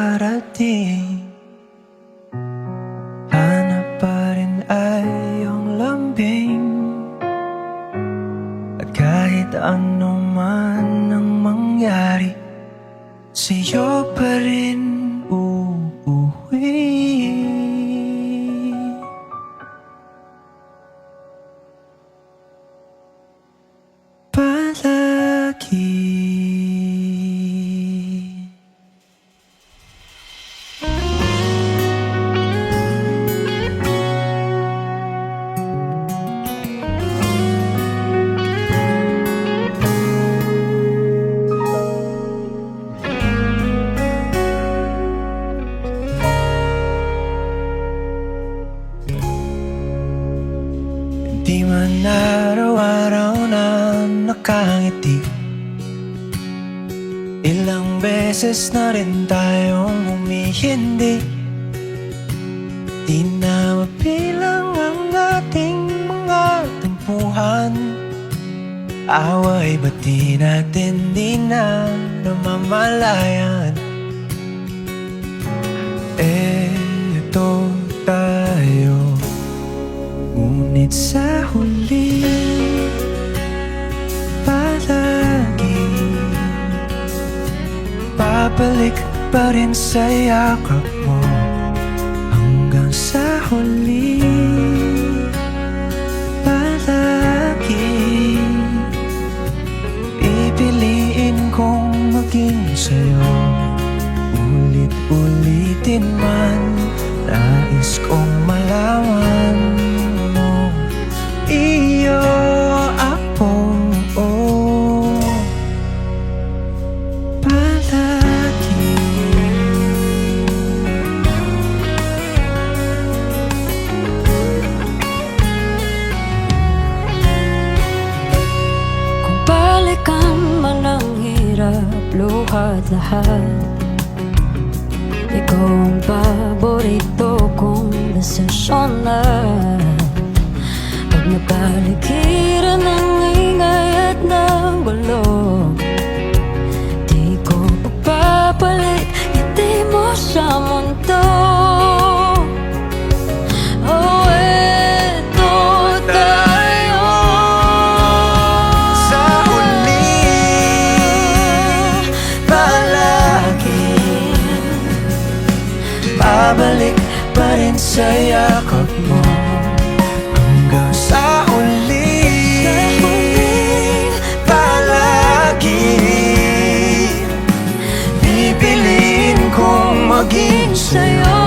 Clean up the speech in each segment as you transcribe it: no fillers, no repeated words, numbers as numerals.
darating. Hanap pa rin ay iyong lambing, at kahit ano man ang mangyari, sa'yo pa rin uuwi. Palagi. Di man araw-araw na nakangiti, ilang beses na rin tayong humihindi. Di na mabilang ang ating mga tampuhan. Away ba't di natin di na namamalayan? Eto tayo, ngunit sa huli palagi babalik pa rin sa yakap mo. Hanggang sa huli palagi pipiliin kong maging sa'yo. Ulit-ulitin man, nais kong malaman mo, iyo ako, palagi. Kung balikan man ang hirap, luha at lahat, ikaw ang paborito kong desisyon na. Pag napaligiran ng ingay at ng gulo, di ko pagpapalit ngiti mo sa mundo. Oh, eto tayo Sa huli palagi babalik pa rin sa yakap mo. Hanggang sa huli palagi pipiliin kong maging sa'yo.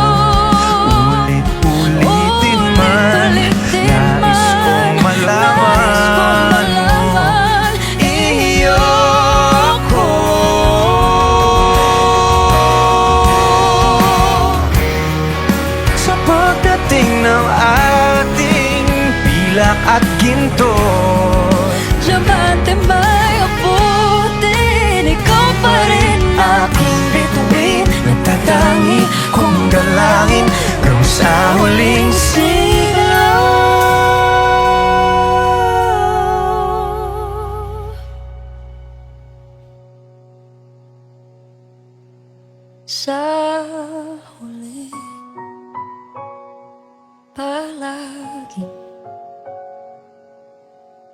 Ulit-ulitin man, nais kong malaman mo, iyo ako. Sa pagdating ng ating pilak at ginto, Diamante may abutin, ikaw pa rin aking bituin, nagtatangi kong dalangin hanggang sa huling sigaw. sa huli palagi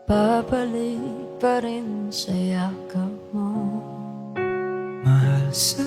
babalik pa rin sa yakap mo. Mahal sa